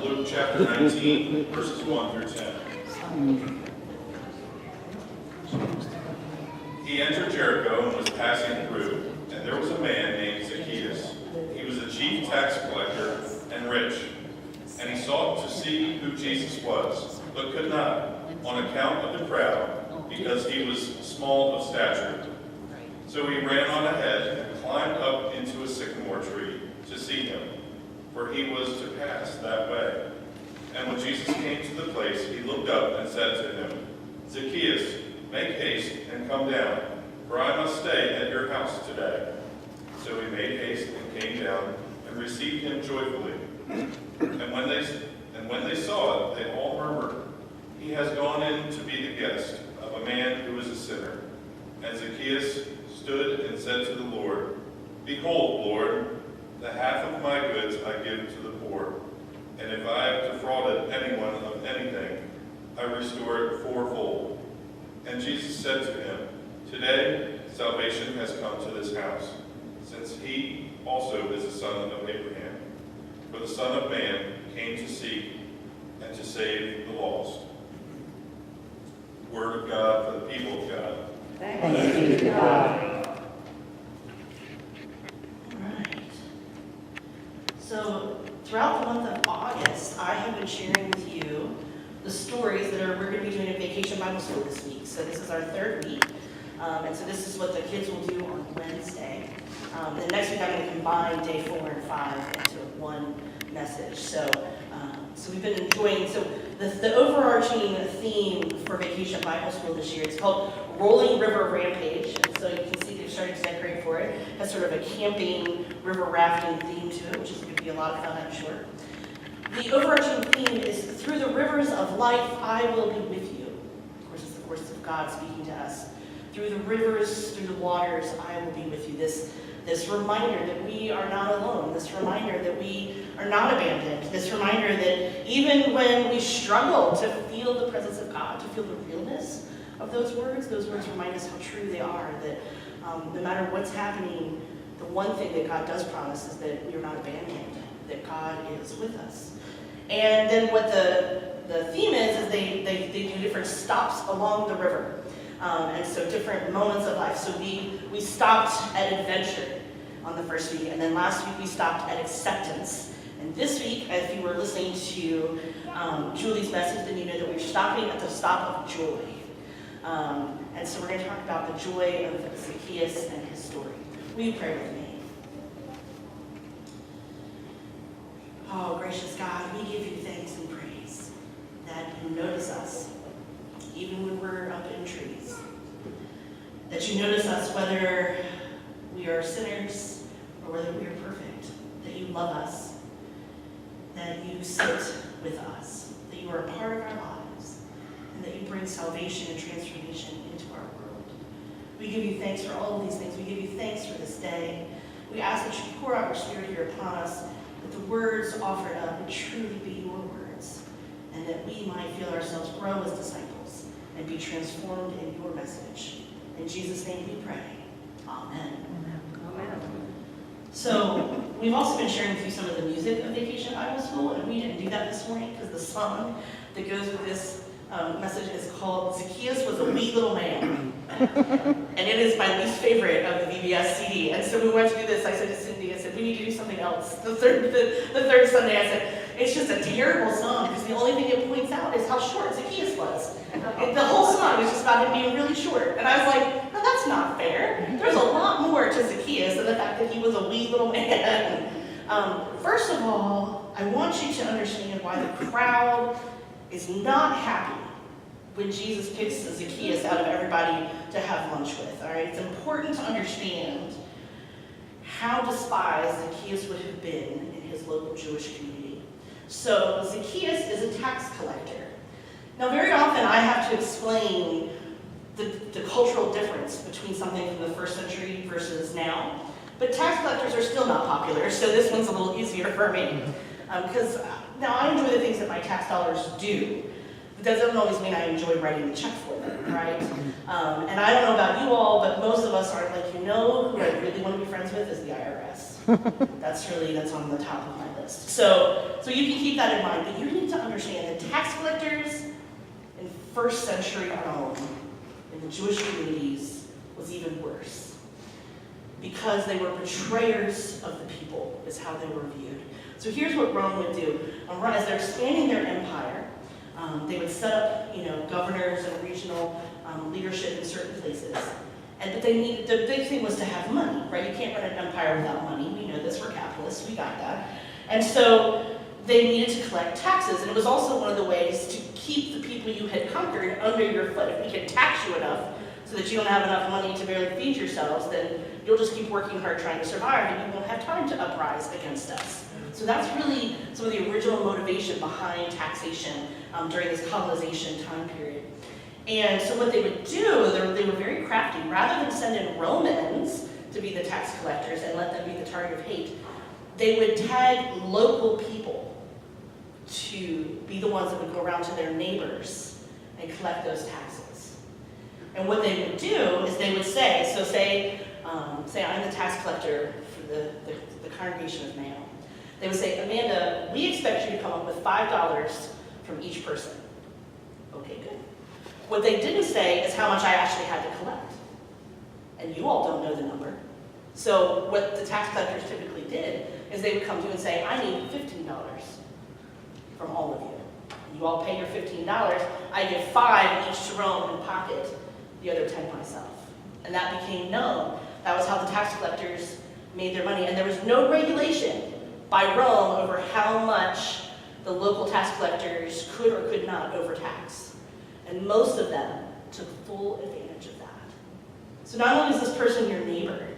Luke chapter 19, verses 1 through 10. He entered Jericho and was passing through, and there was a man named Zacchaeus. He was a chief tax collector and rich, and he sought to see who Jesus was, but could not, on account of the crowd, because he was small of stature. So he ran on ahead and climbed up into a sycamore tree to see him, for he was to pass that way. And when Jesus came to the place, he looked up and said to him, Zacchaeus, make haste and come down, for I must stay at your house today. So he made haste and came down and received him joyfully. And when they saw it, they all murmured, he has gone in to be the guest of a man who is a sinner. And Zacchaeus stood and said to the Lord, Behold, Lord, the half of my goods I give to the poor, and if I have defrauded anyone of anything, I restore it fourfold. And Jesus said to him, Today salvation has come to this house, since he also is a son of Abraham. For the Son of Man came to seek and to save the lost. Word of God for the people of God. Thanks be to God. All right. So throughout the month of August, I have been sharing with you the stories that we're going to be doing at Vacation Bible School this week. So this is our third week. And so this is what the kids will do on Wednesday. And next week I'm going to combine day 4 and 5 into one message. So we've been enjoying, so the overarching theme for Vacation Bible School this year, it's called Rolling River Rampage. And so you can see they've started to decorate for it. It has sort of a camping, river rafting theme to it, which is going to be a lot of fun, I'm sure. The overarching theme is, through the rivers of life, I will be with you. Of course, it's the voice of God speaking to us. Through the rivers, through the waters, I will be with you. This reminder that we are not alone. This reminder that we are not abandoned. This reminder that even when we struggle to feel the presence of God, to feel the realness of those words remind us how true they are. That no matter what's happening, the one thing that God does promise is that we are not abandoned, that God is with us. And then what the theme is they do different stops along the river. And so different moments of life. So we stopped at adventure on the first week, and then last week we stopped at acceptance. And this week, if you were listening to Julie's message, then you know that we're stopping at the stop of joy. And so we're going to talk about the joy of Zacchaeus and his story. Will you pray with me? Oh, gracious God, we give you thanks and praise that you notice us, even when we're up in trees. That you notice us whether we are sinners or whether we are perfect. That you love us. That you sit with us. That you are a part of our lives. And that you bring salvation and transformation into our world. We give you thanks for all of these things. We give you thanks for this day. We ask that you pour out your Spirit here upon us, that the words offered up would truly be your words, and that we might feel ourselves grow as disciples and be transformed in your message. In Jesus' name we pray. Amen. Amen. So we've also been sharing with you some of the music of Vacation Bible School, and we didn't do that this morning because the song that goes with this message is called Zacchaeus Was a Wee Little Man. And it is my least favorite of the VBS CD. And so we wanted to do this. I said to Cindy, I said, we need to do something else. The third Sunday, I said, it's just a terrible song because the only thing it points out is how short Zacchaeus was. The whole song is just about him being really short. And I was like, no, that's not fair. There's a lot more to Zacchaeus than the fact that he was a wee little man. First of all, I want you to understand why the crowd is not happy when Jesus picks Zacchaeus out of everybody to have lunch with. All right, it's important to understand how despised Zacchaeus would have been in his local Jewish community. So Zacchaeus is a tax collector. Now, very often I have to explain the cultural difference between something from the first century versus now. But tax collectors are still not popular, so this one's a little easier for me. Because now I enjoy the things that my tax dollars do. But that doesn't always mean I enjoy writing the check for them, right? And I don't know about you all, but most of us aren't like, who I really want to be friends with is the IRS. That's on the top of my list. So you can keep that in mind, but you need to understand that tax collectors in first century Rome, in the Jewish communities, was even worse. Because they were betrayers of the people, is how they were viewed. So here's what Rome would do. As they're expanding their empire, they would set up, governors and regional leadership in certain places. But the big thing was to have money, right? You can't run an empire without money. We know this, we're capitalists, we got that. And so they needed to collect taxes, and it was also one of the ways to keep the people you had conquered under your foot. If we could tax you enough so that you don't have enough money to barely feed yourselves, then you'll just keep working hard trying to survive, and you won't have time to uprise against us. So that's really some of the original motivation behind taxation during this colonization time period. And so what they would do, they were very crafty. Rather than send in Romans to be the tax collectors and let them be the target of hate, they would tag local people to be the ones that would go around to their neighbors and collect those taxes. And what they would do is they would say, say I'm the tax collector for the congregation of Mayo. They would say, Amanda, we expect you to come up with $5 from each person. Okay, good. What they didn't say is how much I actually had to collect. And you all don't know the number. So what the tax collectors typically did is they would come to you and say, I need $15 from all of you. You all pay your $15. I give $5 each to Rome and pocket the other 10 myself. And that became known. That was how the tax collectors made their money. And there was no regulation by Rome over how much the local tax collectors could or could not overtax. And most of them took full advantage of that. So not only is this person your neighbor,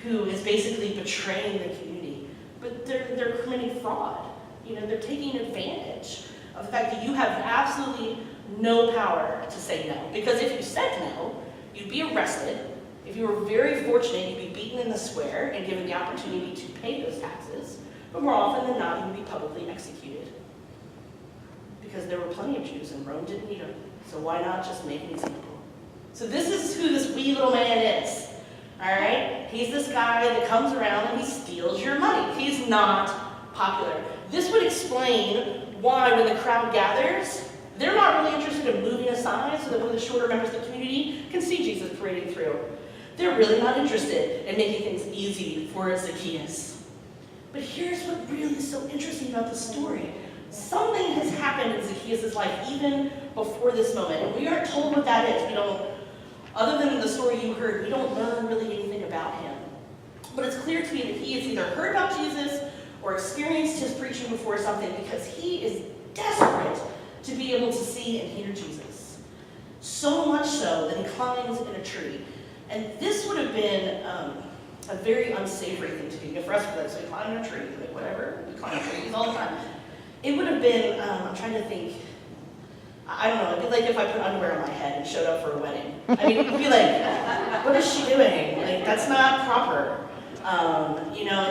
who is basically betraying the community, but they're committing fraud. They're taking advantage of the fact that you have absolutely no power to say no. Because if you said no, you'd be arrested. If you were very fortunate, you'd be beaten in the square and given the opportunity to pay those taxes. But more often than not, you would be publicly executed. Because there were plenty of Jews and Rome didn't need them. So why not just make an example? So this is who this wee little man is. All right? He's this guy that comes around and he steals your money. He's not popular. This would explain why when the crowd gathers, they're not really interested in moving aside so that one of the shorter members of the community can see Jesus parading through. They're really not interested in making things easy for Zacchaeus. But here's what really is so interesting about the story. Something has happened in Zacchaeus' life even before this moment, and we aren't told what that is. We don't, other than the story you heard, we don't learn really anything about him. But it's clear to me that he has either heard about Jesus or experienced his preaching before something, because he is desperate to be able to see and hear Jesus. So much so that he climbs in a tree. And this would have been a very unsavory thing to do. For us, so we climb in a tree, like whatever, we climb trees all the time. It would have been, I'm trying to think, I don't know, it'd be like if I put underwear on my head and showed up for a wedding. I mean, it would be like, what is she doing? Like, that's not proper.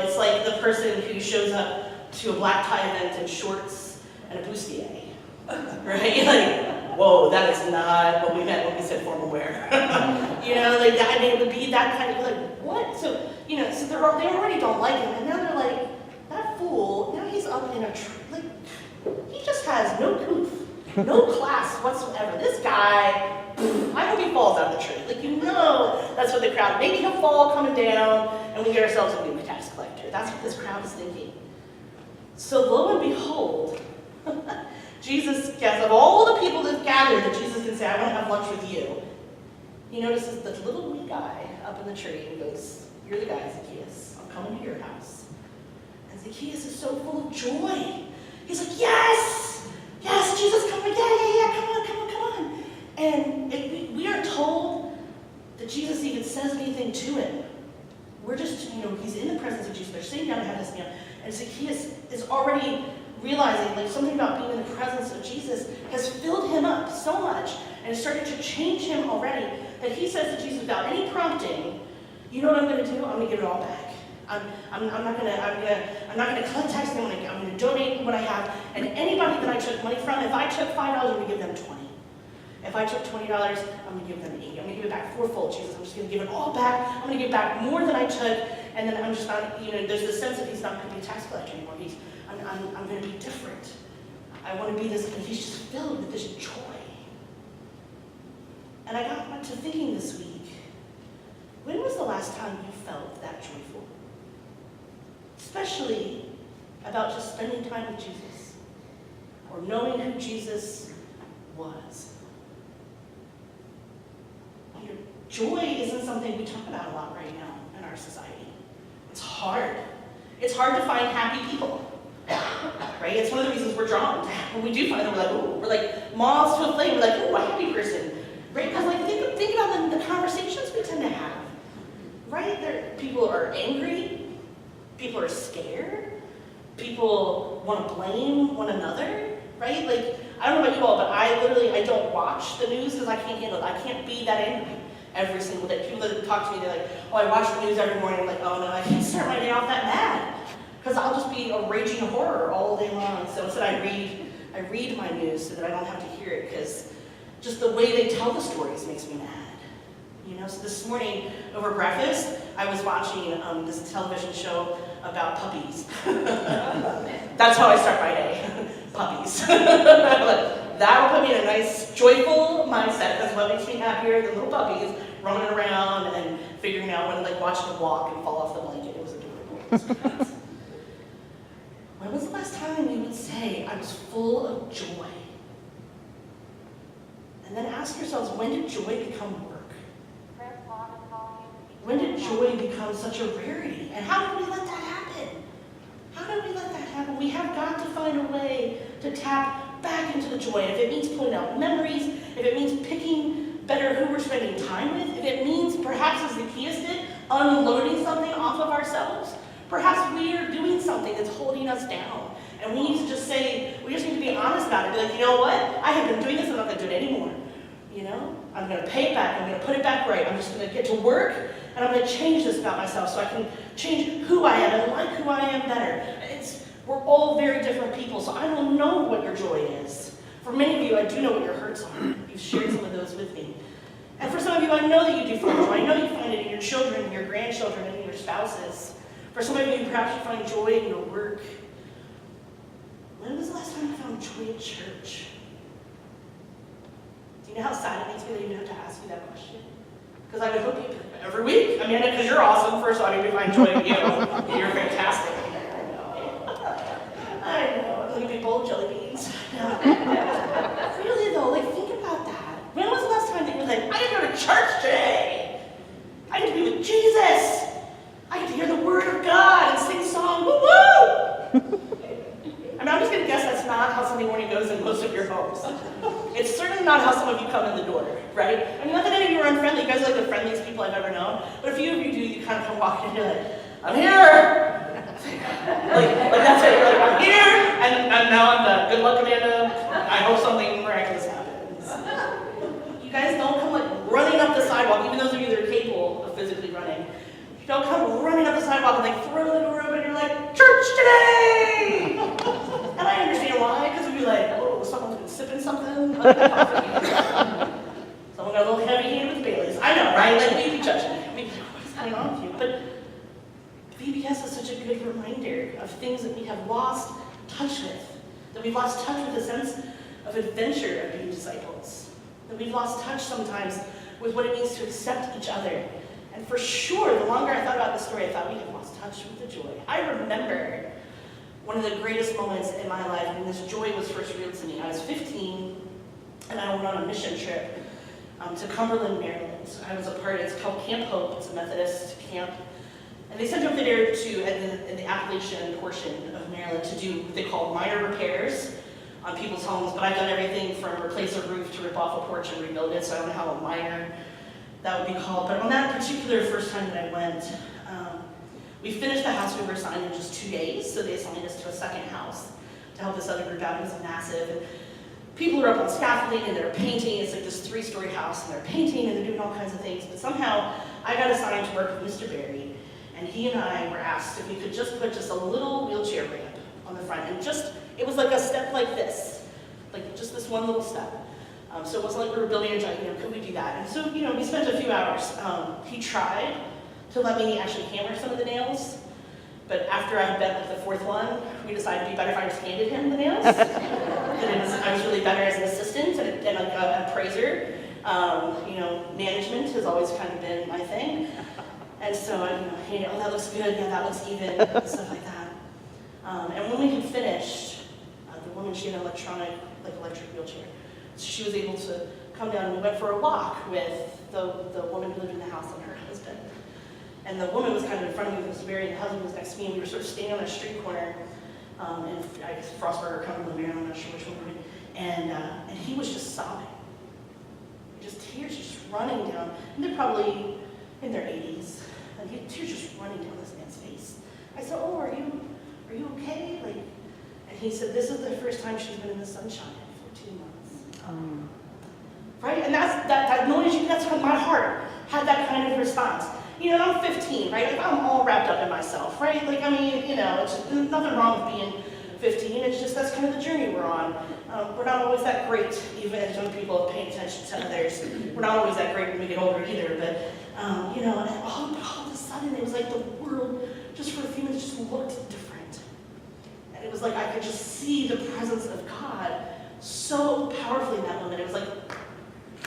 It's like the person who shows up to a black tie event in shorts and a bustier, right? Like, whoa, that is not what we meant when we said formal wear. That, it would be that kind of, like, what? So, so they already don't like him, and now they're like, that fool, now he's up in a tree, like, he just has no goof, no class whatsoever. This guy, I hope he falls out of the tree. That's what the crowd, maybe he'll fall coming down, and we get ourselves a new tax collector. That's what this crowd is thinking. So lo and behold, Jesus, of all the people that gathered, that Jesus can say, I want to have lunch with you, he notices the little wee guy up in the tree and goes, you're the guy, Zacchaeus. I'm coming to your house. And Zacchaeus is so full of joy. He's like, yes, Jesus, come on, yeah, come on. And we aren't told that Jesus even says anything to him. We're just, he's in the presence of Jesus. They're sitting down to have this meal. And Zacchaeus is already realizing, like, something about being in the presence of Jesus has filled him up so much and started to change him already that he says to Jesus without any prompting, you know what I'm going to do? I'm going to give it all back. I'm not going to collect taxes. I'm going to donate what I have. And anybody that I took money from, if I took $5, I'm going to give them 20. If I took $20, I'm going to give them 80. I'm going to give it back fourfold, Jesus. I'm just going to give it all back. I'm going to give back more than I took. And then I'm just not, there's this sense that he's not going to be a tax collector anymore. I'm going to be different. I want to be this, and he's just filled with this joy. And I got to thinking this week, when was the last time you felt that joyful? Especially about just spending time with Jesus, or knowing who Jesus was. Joy isn't something we talk about a lot right now in our society. It's hard. It's hard to find happy people, right? It's one of the reasons we're drawn. When we do find them, we're like, ooh, we're like moths to a flame. We're like, ooh, a happy person, right? Because like think about the conversations we tend to have, right? People are angry. People are scared. People want to blame one another, right? Like, I don't know about you all, but I don't watch the news because I can't handle it. I can't be that angry every single day. People that talk to me, they're like, oh, I watch the news every morning. I'm like, oh no, I can't start my day off that mad. Because I'll just be a raging horror all day long. So instead I read my news so that I don't have to hear it, because just the way they tell the stories makes me mad. So this morning over breakfast, I was watching this television show about puppies. That's how I start my day. Puppies. That will put me in a nice, joyful mindset. That's what makes me happier. The little puppies running around and figuring out when to watch them walk and fall off the blanket. It was adorable. When was the last time you would say, I was full of joy? And then ask yourselves, when did joy become work? When did joy become such a rarity? And how did we let that happen? How did we let that happen? We have got to find a way to tap back into the joy. And if it means pulling out memories, if it means picking better who we're spending time with, if it means, perhaps as Zacchaeus did, unloading something off of ourselves, perhaps we are doing something that's holding us down. And we need to just say, we just need to be honest about it. Be like, you know what? I have been doing this, I'm not going to do it anymore. I'm going to pay it back. I'm going to put it back right. I'm just going to get to work, and I'm going to change this about myself so I can change who I am and like who I am better. We're all very different people, so I don't know what your joy is. For many of you, I do know what your hurts are. You've shared some of those with me. And for some of you, I know that you do find joy. I know you find it in your children, your grandchildren, and your spouses. For some of you, perhaps you find joy in your work. When was the last time you found joy at church? Do you know how sad it makes me that you even have to ask you that question? Because I would hope you every week. I mean, because you're awesome. First of all, we find joy in you. You're fantastic. I know. I'm going to be bowl of jelly beans. Really though, think about that. When was the last time that you were like, I get to go to church today? I get to be with Jesus. I get to hear the word of God and sing song. Woo woo! I mean, I'm just going to guess that's not how Sunday morning goes in most of your homes. It's certainly not how some of you come in the door, right? I mean, not that any of you are unfriendly. You guys are like the friendliest people I've ever known. But a few of you do, you kind of come walking in and you're like, I'm here! like that's it. You're like, I'm here! And now I'm done. Good luck, Amanda. I hope something miraculous happens. You guys don't come running up the sidewalk, even those of you that are capable of physically running. You don't come running up the sidewalk and throw the door open and you're like, church today! And I understand why, because we'd be like, oh, someone's been sipping something. Someone got a little heavy-handed with Baileys. I know, right? We'd be judging. We'd be like, what is going on with you? But VBS is such a good reminder of things that we have lost touch with. That we've lost touch with a sense of adventure of being disciples. That we've lost touch sometimes with what it means to accept each other. And for sure, the longer I thought about this story, I thought we have lost touch with the joy. I remember one of the greatest moments in my life when this joy was first revealed to me. I was 15, and I went on a mission trip to Cumberland, Maryland. I was a part, it's called Camp Hope. It's a Methodist camp. And they sent me over there in the Appalachian portion of Maryland to do what they call minor repairs on people's homes. But I've done everything from replace a roof to rip off a porch and rebuild it, so I don't know how a minor that would be called. But on that particular first time that I went, we finished the house we were assigned in just 2 days, so they assigned us to a second house to help this other group out. It was massive. And people are up on scaffolding and they're painting. It's like this 3-story house, and they're painting and they're doing all kinds of things. But somehow I got assigned to work with Mr. Berry, and he and I were asked if we could just put just a little wheelchair ramp on the front. And it was like a step like this, like just this one little step. So it wasn't like we were building a giant, could we do that? And so, we spent a few hours. He tried to let me actually hammer some of the nails. But after I bent like the fourth one, we decided it'd be better if I just handed him the nails. I was really better as an assistant and like a appraiser. Management has always kind of been my thing. And so hey, oh, that looks good, yeah, that looks even, and stuff like that. And when we had finished, the woman, she had an electric wheelchair. So she was able to come down and we went for a walk with the woman who lived in the house and her husband. And the woman was kind of in front of me, the husband was next to me, and we were sort of standing on a street corner, and I guess Frostburg or Cumberland Maryland, I'm not sure which one we were in, and he was just sobbing. Just tears just running down, and they're probably in their 80s, and tears just running down this man's face. I said, oh, are you okay? And he said, this is the first time she's been in the sunshine in 14 months. Right, and that noise, that's when my heart had that kind of response. I'm 15, right? I'm all wrapped up in myself, right? It's just nothing wrong with being 15. It's just that's kind of the journey we're on. We're not always that great, even as young people paying attention to others. We're not always that great when we get older either. But and all of a sudden, it was like the world, just for a few minutes, just looked different. And it was like I could just see the presence of God so powerfully in that moment. It was like,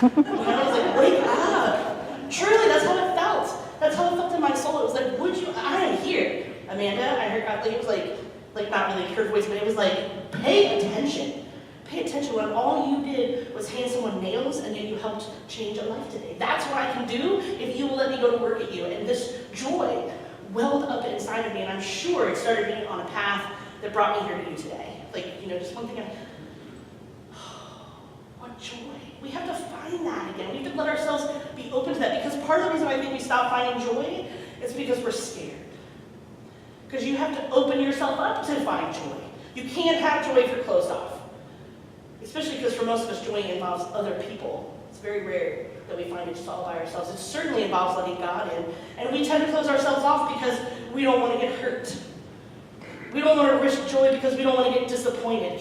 I was like, wake up! Truly, that's how it felt. That's how it felt in my soul. It was like, I am here, Amanda. I heard God, it was like not really her voice, but it was like, pay attention. Pay attention when all you did was hand someone nails and yet you helped change a life today. That's what I can do if you will let me go to work at you. And this joy welled up inside of me, and I'm sure it started me on a path that brought me here to you today. Just one thing what joy. We have to find that again. We have to let ourselves be open to that, because part of the reason I think we stop finding joy is because we're scared. Because you have to open yourself up to find joy. You can't have joy if you're closed off. Especially because for most of us, joy involves other people. It's very rare that we find it just all by ourselves. It certainly involves letting God in. And we tend to close ourselves off because we don't want to get hurt. We don't want to risk joy because we don't want to get disappointed.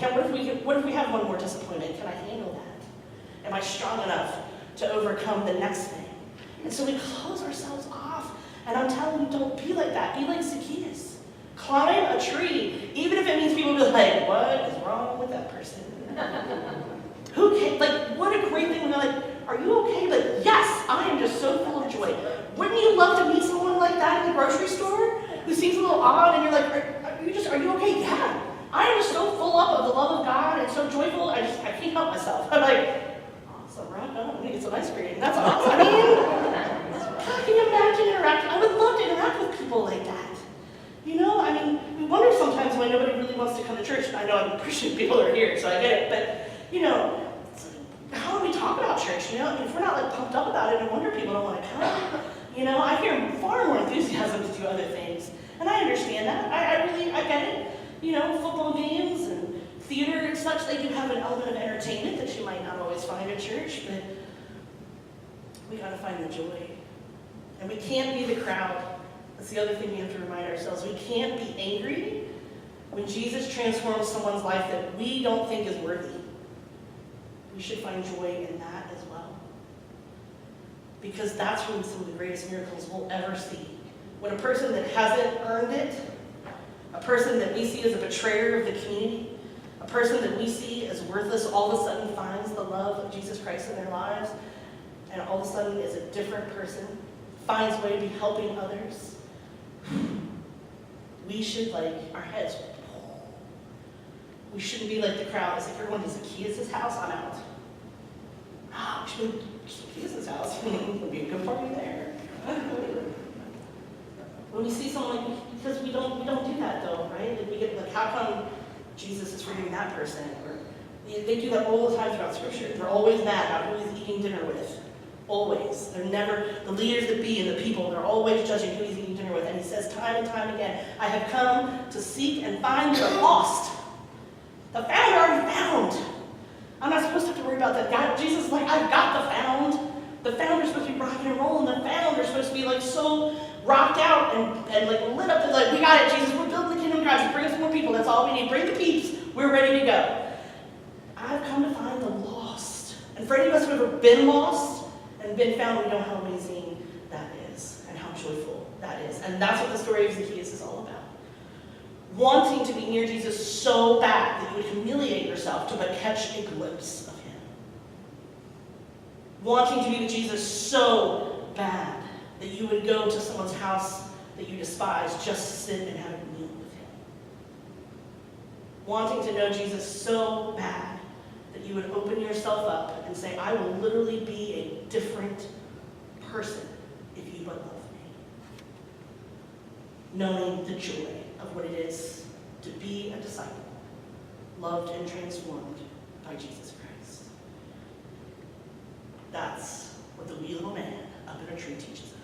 What if we have one more disappointment? Can I handle that? Am I strong enough to overcome the next thing? And so we close ourselves off. And I'm telling you, don't be like that. Be like Zacchaeus. Climb a tree, even if it means people will be like, what is wrong with that person? Who can, what a great thing when they're like, are you okay? Yes, I am just so full of joy. Wouldn't you love to meet someone like that in the grocery store who seems a little odd and you're like, are you okay? Yeah. I am just so full up of the love of God and so joyful, I can't help myself. I'm like, awesome, right? I'm gonna get some ice cream. That's awesome. Can you imagine interacting? I would love to interact with people like that. We wonder sometimes why nobody really wants to come to church. I know I'm Christian people are here, so I get it. But, how do we talk about church? If we're not pumped up about it, no wonder people don't want to come. I hear far more enthusiasm to do other things. And I understand that. I get it. Football games and theater and such, they do have an element of entertainment that you might not always find at church, but we got to find the joy. And we can't be the crowd. That's the other thing we have to remind ourselves. We can't be angry when Jesus transforms someone's life that we don't think is worthy. We should find joy in that as well. Because that's when some of the greatest miracles we'll ever see. When a person that hasn't earned it, a person that we see as a betrayer of the community, a person that we see as worthless, all of a sudden finds the love of Jesus Christ in their lives, and all of a sudden is a different person, finds a way to be helping others. We should, our heads, we shouldn't be like the crowd. It's like, you're going to Zacchaeus' house? I'm out. We should go to Zacchaeus' house. It'll be a good party there. When we see someone, because we don't do that though, right? We get how come Jesus is forgiving that person? Or they do that all the time throughout Scripture. They're always mad about who he's eating dinner with. Always. They're never, the leaders that be and the people, they're always judging who he's eating dinner with. And he says time and time again, I have come to seek and find the lost. The found are already found. I'm not supposed to have to worry about that. God, Jesus is like, I've got the found. The found are supposed to be rocking and rolling. The found are supposed to be so rocked out and lit up. We got it, Jesus. We're building the kingdom of God. Just bring us more people. That's all we need. Bring the peeps. We're ready to go. I've come to find the lost. And for any of us who have ever been lost and been found, we know how amazing that is and how joyful that is. And that's what the story of Zacchaeus is all about. Wanting to be near Jesus so bad that you would humiliate yourself to but catch a glimpse of him. Wanting to be with Jesus so bad that you would go to someone's house that you despise just to sit and have a meal with him. Wanting to know Jesus so bad that you would open yourself up and say, I will literally be a different person if you but love me. Knowing the joy of what it is to be a disciple, loved and transformed by Jesus Christ. That's what the wee little man up in a tree teaches us.